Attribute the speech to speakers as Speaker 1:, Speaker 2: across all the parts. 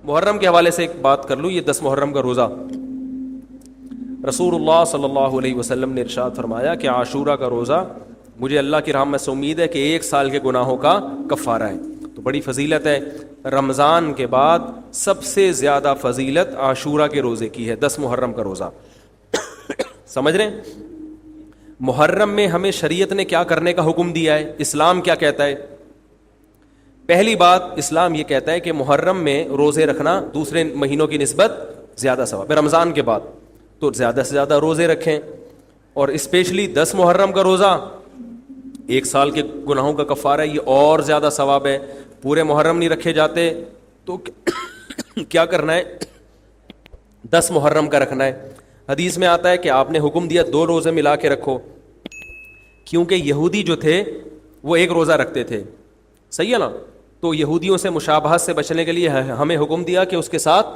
Speaker 1: محرم کے حوالے سے ایک بات کر لوں. یہ 10 محرم کا روزہ, رسول اللہ صلی اللہ علیہ وسلم نے ارشاد فرمایا کہ عاشورہ کا روزہ مجھے اللہ کی رحمت سے امید ہے کہ 1 سال کے گناہوں کا کفارہ ہے. تو بڑی فضیلت ہے. رمضان کے بعد سب سے زیادہ فضیلت عاشورہ کے روزے کی ہے, 10 محرم کا روزہ. سمجھ رہے ہیں؟ محرم میں ہمیں شریعت نے کیا کرنے کا حکم دیا ہے, اسلام کیا کہتا ہے؟ پہلی بات, اسلام یہ کہتا ہے کہ محرم میں روزے رکھنا دوسرے مہینوں کی نسبت زیادہ ثواب ہے. رمضان کے بعد تو زیادہ سے زیادہ روزے رکھیں, اور اسپیشلی 10 محرم کا روزہ 1 سال کے گناہوں کا کفارہ ہے, یہ اور زیادہ ثواب ہے. پورے محرم نہیں رکھے جاتے تو کیا کرنا ہے, 10 محرم کا رکھنا ہے. حدیث میں آتا ہے کہ آپ نے حکم دیا 2 روزے ملا کے رکھو, کیونکہ یہودی جو تھے وہ 1 روزہ رکھتے تھے, صحیح ہے نا. تو یہودیوں سے مشابہت سے بچنے کے لیے ہمیں حکم دیا کہ اس کے ساتھ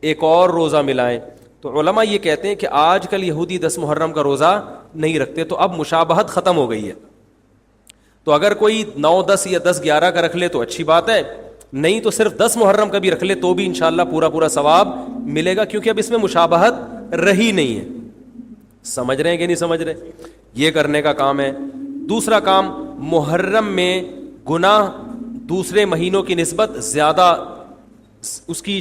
Speaker 1: ایک اور روزہ ملائیں. تو علماء یہ کہتے ہیں کہ آج کل یہودی 10 محرم کا روزہ نہیں رکھتے, تو اب مشابہت ختم ہو گئی ہے. تو اگر کوئی 9, 10 یا 10, 11 کا رکھ لے تو اچھی بات ہے, نہیں تو صرف 10 محرم کا بھی رکھ لے تو بھی انشاءاللہ پورا ثواب ملے گا, کیونکہ اب اس میں مشابہت رہی نہیں ہے. سمجھ رہے ہیں کہ نہیں سمجھ رہے؟ یہ کرنے کا کام ہے. دوسرا کام, محرم میں گناہ دوسرے مہینوں کی نسبت زیادہ, اس کی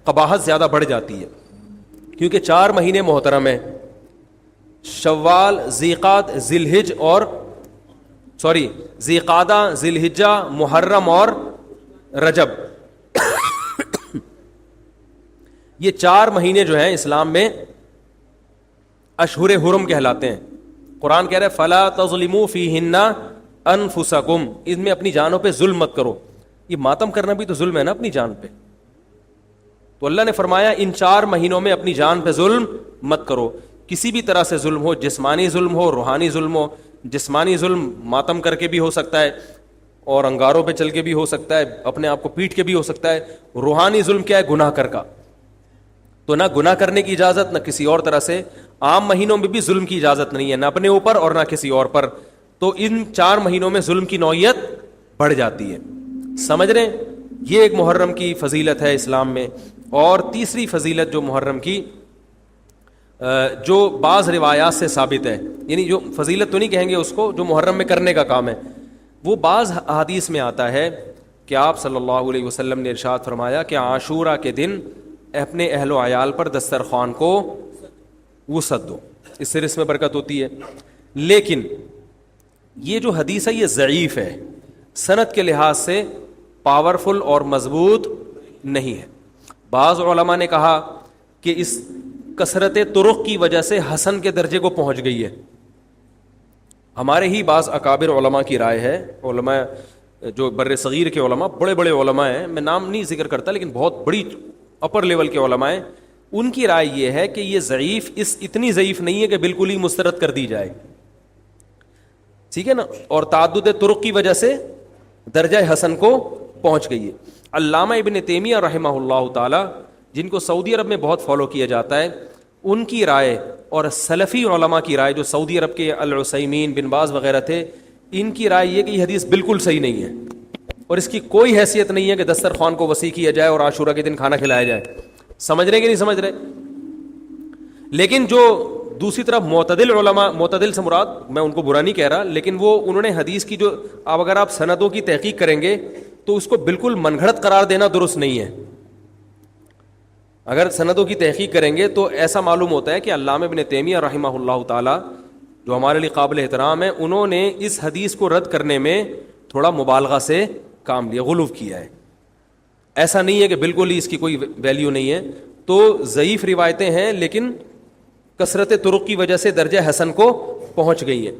Speaker 1: قباحت زیادہ بڑھ جاتی ہے, کیونکہ 4 مہینے محترم ہیں, شوال, ذیقعد, ذیقعدہ, ذی الحجہ, محرم اور رجب. یہ 4 مہینے جو ہیں اسلام میں اشہر حرم کہلاتے ہیں. قرآن کہہ رہا ہے فلا تظلموا فیہن انفسکم, ان میں اپنی جانوں پہ ظلم مت کرو. یہ ماتم کرنا بھی تو ظلم ہے نا اپنی جان پہ. تو اللہ نے فرمایا ان 4 مہینوں میں اپنی جان پہ ظلم مت کرو. کسی بھی طرح سے ظلم ہو, جسمانی ظلم ہو, روحانی ظلم ہو. جسمانی ظلم ماتم کر کے بھی ہو سکتا ہے, اور انگاروں پہ چل کے بھی ہو سکتا ہے, اپنے آپ کو پیٹ کے بھی ہو سکتا ہے. روحانی ظلم کیا ہے؟ گناہ کر کا. تو نہ گناہ کرنے کی اجازت, نہ کسی اور طرح سے. عام مہینوں میں بھی ظلم کی اجازت نہیں ہے, نہ اپنے اوپر اور نہ کسی اور پر. تو ان 4 مہینوں میں ظلم کی نوعیت بڑھ جاتی ہے. سمجھ رہے ہیں؟ یہ ایک محرم کی فضیلت ہے اسلام میں. اور تیسری فضیلت جو محرم کی, جو بعض روایات سے ثابت ہے, یعنی جو فضیلت تو نہیں کہیں گے اس کو, جو محرم میں کرنے کا کام ہے, وہ بعض احادیث میں آتا ہے کہ آپ صلی اللہ علیہ وسلم نے ارشاد فرمایا کہ عاشورہ کے دن اپنے اہل و عیال پر دسترخوان کو وسعت دو, اس سے رزق میں برکت ہوتی ہے. لیکن یہ جو حدیث ہے یہ ضعیف ہے, سند کے لحاظ سے پاورفل اور مضبوط نہیں ہے. بعض علماء نے کہا کہ اس کثرت طرق کی وجہ سے حسن کے درجے کو پہنچ گئی ہے. ہمارے ہی بعض اکابر علماء کی رائے ہے, علماء جو بر صغیر کے علماء, بڑے بڑے علماء ہیں, میں نام نہیں ذکر کرتا لیکن بہت بڑی اپر لیول کے علماء ہیں, ان کی رائے یہ ہے کہ یہ ضعیف اتنی ضعیف نہیں ہے کہ بالکل ہی مسترد کر دی جائے, ٹھیک ہے نا, اور تعدد طرق کی وجہ سے درجہ حسن کو پہنچ گئی ہے. علامہ ابن تیمیہ رحمہ اللہ تعالی, جن کو سعودی عرب میں بہت فالو کیا جاتا ہے, ان کی رائے اور سلفی علماء کی رائے, جو سعودی عرب کے العثیمین, بن باز وغیرہ تھے, ان کی رائے یہ کہ یہ حدیث بالکل صحیح نہیں ہے, اور اس کی کوئی حیثیت نہیں ہے کہ دسترخوان کو وسیع کیا جائے اور عاشورہ کے دن کھانا کھلایا جائے. سمجھ رہے کہ نہیں سمجھ رہے؟ لیکن جو دوسری طرف معتدل علماء, معتدل سے مراد میں ان کو برا نہیں کہہ رہا, لیکن وہ انہوں نے حدیث کی جو, اب اگر آپ سندوں کی تحقیق کریں گے تو اس کو بالکل من گھڑت قرار دینا درست نہیں ہے. اگر سندوں کی تحقیق کریں گے تو ایسا معلوم ہوتا ہے کہ علامہ ابن تیمیہ رحمہ اللہ تعالی, جو ہمارے لیے قابل احترام ہے, انہوں نے اس حدیث کو رد کرنے میں تھوڑا مبالغہ سے کام لیا, غلو کیا ہے. ایسا نہیں ہے کہ بالکل ہی اس کی کوئی ویلیو نہیں ہے. تو ضعیف روایتیں ہیں لیکن کثرت طرق کی وجہ سے درجہ حسن کو پہنچ گئی ہے.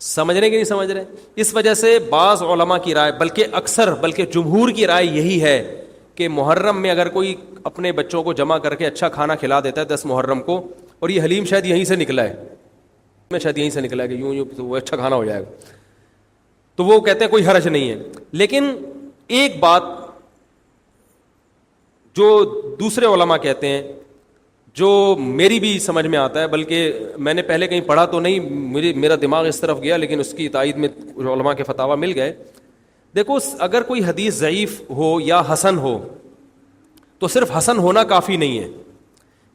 Speaker 1: سمجھ رہے کہ نہیں سمجھ رہے؟ اس وجہ سے بعض علماء کی رائے, بلکہ اکثر, بلکہ جمہور کی رائے یہی ہے کہ محرم میں اگر کوئی اپنے بچوں کو جمع کر کے اچھا کھانا کھلا دیتا ہے 10 محرم کو, اور یہ حلیم شاید یہیں سے نکلا ہے, میں شاید یہیں سے نکلا ہے کہ یوں وہ اچھا کھانا ہو جائے گا, تو وہ کہتے ہیں کوئی حرج نہیں ہے. لیکن ایک بات جو دوسرے علماء کہتے ہیں, جو میری بھی سمجھ میں آتا ہے, بلکہ میں نے پہلے کہیں پڑھا تو نہیں, میرا دماغ اس طرف گیا, لیکن اس کی تائید میں علماء کے فتاوی مل گئے. دیکھو, اگر کوئی حدیث ضعیف ہو یا حسن ہو تو صرف حسن ہونا کافی نہیں ہے،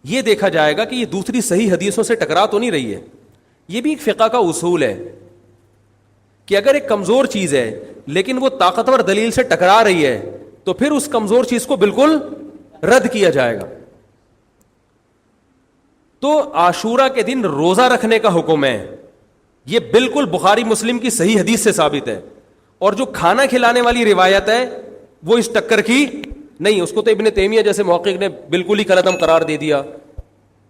Speaker 1: یہ دیکھا جائے گا کہ یہ دوسری صحیح حدیثوں سے ٹکرا تو نہیں رہی ہے. یہ بھی ایک فقہ کا اصول ہے کہ اگر ایک کمزور چیز ہے لیکن وہ طاقتور دلیل سے ٹکرا رہی ہے تو پھر اس کمزور چیز کو بالکل رد کیا جائے گا. تو عاشورہ کے دن روزہ رکھنے کا حکم ہے، یہ بالکل بخاری مسلم کی صحیح حدیث سے ثابت ہے. اور جو کھانا کھلانے والی روایت ہے وہ اس ٹکر کی نہیں، اس کو تو ابن تیمیہ جیسے محقق نے بالکل ہی کالعدم قرار دے دیا،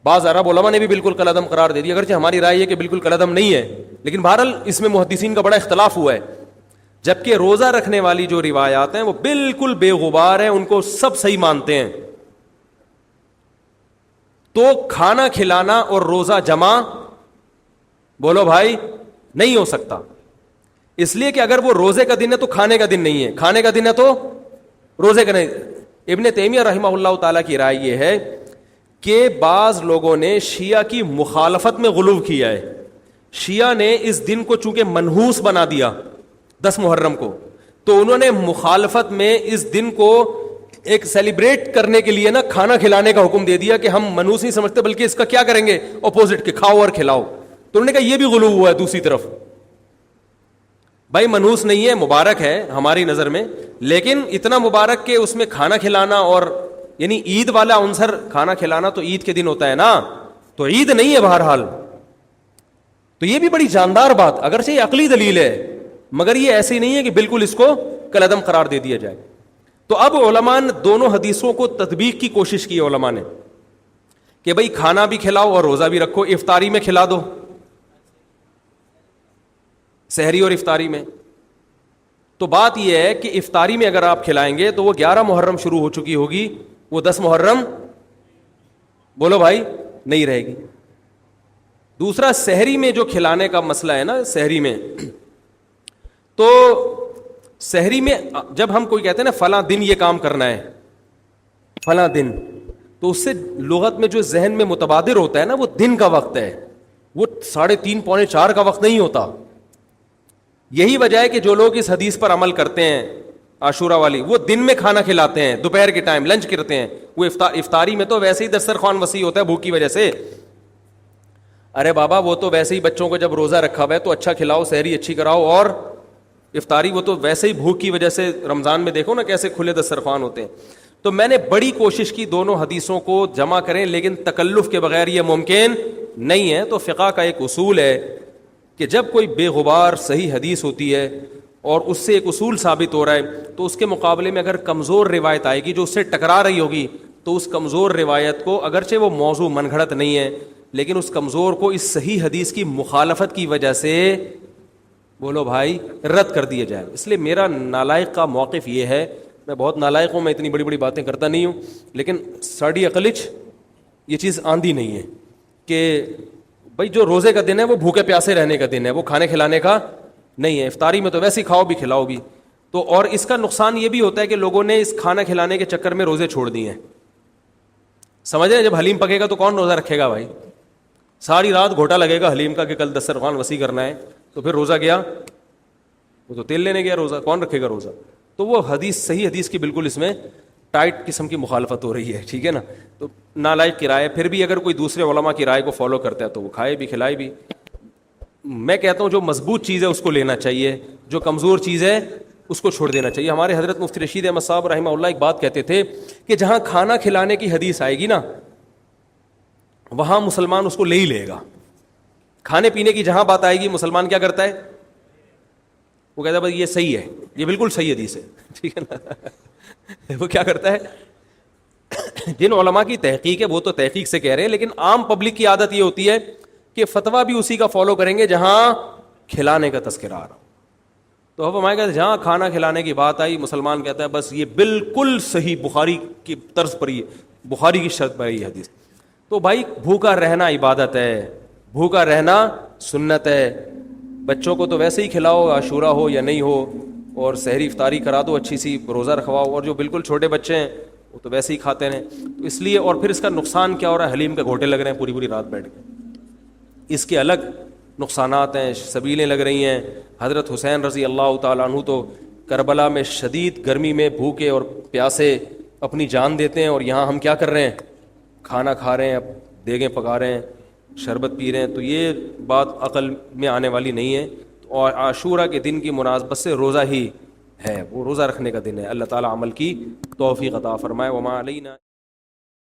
Speaker 1: بعض عرب علماء نے بھی بالکل کالعدم قرار دے دیا، اگرچہ ہماری رائے ہے کہ بالکل کالعدم نہیں ہے، لیکن بہرحال اس میں محدثین کا بڑا اختلاف ہوا ہے. جبکہ روزہ رکھنے والی جو روایات ہیں وہ بالکل بے غبار ہیں، ان کو سب صحیح مانتے ہیں. تو کھانا کھلانا اور روزہ جمع بولو بھائی نہیں ہو سکتا، اس لیے کہ اگر وہ روزے کا دن ہے تو کھانے کا دن نہیں ہے، کھانے کا دن ہے تو روزے کا نہیں. ابن تیمیہ رحمہ اللہ تعالیٰ کی رائے یہ ہے کہ بعض لوگوں نے شیعہ کی مخالفت میں غلو کیا ہے. شیعہ نے اس دن کو چونکہ منحوس بنا دیا 10 محرم کو، تو انہوں نے مخالفت میں اس دن کو ایک سیلیبریٹ کرنے کے لیے نا کھانا کھلانے کا حکم دے دیا کہ ہم منحوس نہیں سمجھتے بلکہ اس کا کیا کریں گے اپوزٹ، کہ کھاؤ اور کھلاؤ. تو انہوں نے کہا یہ بھی غلو ہوا ہے دوسری طرف. بھائی منحوس نہیں ہے، مبارک ہے ہماری نظر میں، لیکن اتنا مبارک کہ اس میں کھانا کھلانا اور یعنی عید والا عنصر کھانا کھلانا تو عید کے دن ہوتا ہے نا، تو عید نہیں ہے بہرحال. تو یہ بھی بڑی جاندار بات، اگرچہ یہ عقلی دلیل ہے مگر یہ ایسی نہیں ہے کہ بالکل اس کو کالعدم قرار دے دیا جائے. تو اب علماء نے دونوں حدیثوں کو تطبیق کی کوشش کی علماء نے کہ بھئی کھانا بھی کھلاؤ اور روزہ بھی رکھو، افطاری میں کھلا دو، سحری اور افطاری میں. تو بات یہ ہے کہ افطاری میں اگر آپ کھلائیں گے تو وہ 11 محرم شروع ہو چکی ہوگی، وہ 10 محرم بولو بھائی نہیں رہے گی. دوسرا سحری میں جو کھلانے کا مسئلہ ہے نا، سحری میں تو سحری میں جب ہم کوئی کہتے ہیں نا فلاں دن یہ کام کرنا ہے فلاں دن، تو اس سے لغت میں جو ذہن میں متبادر ہوتا ہے نا وہ دن کا وقت ہے، وہ 3:30 پونے 4 کا وقت نہیں ہوتا. یہی وجہ ہے کہ جو لوگ اس حدیث پر عمل کرتے ہیں عاشورہ والی، وہ دن میں کھانا کھلاتے ہیں، دوپہر کے ٹائم لنچ کرتے ہیں. وہ افطاری میں تو ویسے ہی دسترخوان وسیع ہوتا ہے بھوک کی وجہ سے. ارے بابا وہ تو ویسے ہی بچوں کو جب روزہ رکھا ہوا ہے تو اچھا کھلاؤ، سحری اچھی کراؤ، اور افطاری وہ تو ویسے ہی بھوک کی وجہ سے. رمضان میں دیکھو نا کیسے کھلے دسترخوان ہوتے ہیں. تو میں نے بڑی کوشش کی دونوں حدیثوں کو جمع کریں، لیکن تکلف کے بغیر یہ ممکن نہیں ہے. تو فقہ کا ایک اصول ہے کہ جب کوئی بے غبار صحیح حدیث ہوتی ہے اور اس سے ایک اصول ثابت ہو رہا ہے تو اس کے مقابلے میں اگر کمزور روایت آئے گی جو اس سے ٹکرا رہی ہوگی تو اس کمزور روایت کو، اگرچہ وہ موضوع من گھڑت نہیں ہے لیکن اس کمزور کو اس صحیح حدیث کی مخالفت کی وجہ سے بولو بھائی رد کر دیا جائے. اس لیے میرا نالائق کا موقف یہ ہے، میں بہت نالائق ہوں، میں اتنی بڑی بڑی باتیں کرتا نہیں ہوں، لیکن ساڑی عقلچ یہ چیز آندھی نہیں ہے کہ بھائی جو روزے کا دن ہے وہ بھوکے پیاسے رہنے کا دن ہے، وہ کھانے کھلانے کا نہیں ہے. افطاری میں تو ویسے ہی کھاؤ بھی کھلاؤ بھی. تو اور اس کا نقصان یہ بھی ہوتا ہے کہ لوگوں نے اس کھانا کھلانے کے چکر میں روزے چھوڑ دیے ہیں. سمجھ رہے ہیں، جب حلیم پکے گا تو کون روزہ رکھے گا بھائی؟ ساری رات گھوٹا لگے گا حلیم کا کہ کل دسترخوان وسیع کرنا ہے، تو پھر روزہ گیا، وہ تو تیل لینے گیا، روزہ کون رکھے گا روزہ؟ تو وہ حدیث صحیح حدیث کی بالکل اس میں ٹائٹ قسم کی مخالفت ہو رہی ہے. ٹھیک ہے نا؟ تو نالائق کی رائے، پھر بھی اگر کوئی دوسرے علماء کی رائے کو فالو کرتا ہے تو وہ کھائے بھی کھلائے بھی. میں کہتا ہوں جو مضبوط چیز ہے اس کو لینا چاہیے، جو کمزور چیز ہے اس کو چھوڑ دینا چاہیے. ہمارے حضرت مفتی رشید احمد صاحب رحمہ اللہ ایک بات کہتے تھے کہ جہاں کھانا کھلانے کی حدیث آئے گی نا وہاں مسلمان اس کو لے ہی لے گا. کھانے پینے کی جہاں بات آئے گی مسلمان کیا کرتا ہے؟ وہ کہتا ہے بھائی یہ صحیح ہے، یہ بالکل صحیح حدیث ہے. ٹھیک ہے نا؟ وہ کیا کرتا ہے؟ جن علماء کی تحقیق ہے وہ تو تحقیق سے کہہ رہے ہیں، لیکن عام پبلک کی عادت یہ ہوتی ہے کہ فتویٰ بھی اسی کا فالو کریں گے جہاں کھلانے کا تذکرہ آ رہا. تو اب ہمارے کہتے جہاں کھانا کھلانے کی بات آئی مسلمان کہتا ہے بس یہ بالکل صحیح بخاری کی طرز پر، یہ بخاری کی شرط پر یہ حدیث. تو بھائی بھوکا رہنا عبادت ہے، بھوکا رہنا سنت ہے. بچوں کو تو ویسے ہی کھلاؤ عاشورہ ہو یا نہیں ہو، اور سحری افطاری کرا دو اچھی سی، روزہ رکھواؤ. اور جو بالکل چھوٹے بچے ہیں وہ تو ویسے ہی کھاتے ہیں. تو اس لیے، اور پھر اس کا نقصان کیا ہو رہا ہے؟ حلیم کے گھوٹے لگ رہے ہیں پوری پوری رات بیٹھ کے. اس کے الگ نقصانات ہیں، سبیلیں لگ رہی ہیں. حضرت حسین رضی اللہ تعالیٰ عنہ تو کربلا میں شدید گرمی میں بھوکے اور پیاسے اپنی جان دیتے ہیں، اور یہاں ہم کیا کر رہے ہیں؟ کھانا کھا رہے ہیں، دیگیں پکا رہے ہیں، شربت پی رہے ہیں. تو یہ بات عقل میں آنے والی نہیں ہے. اور عاشورہ کے دن کی مناسبت سے روزہ ہی ہے، وہ روزہ رکھنے کا دن ہے. اللہ تعالیٰ عمل کی توفیق عطا فرمائے. وما علینا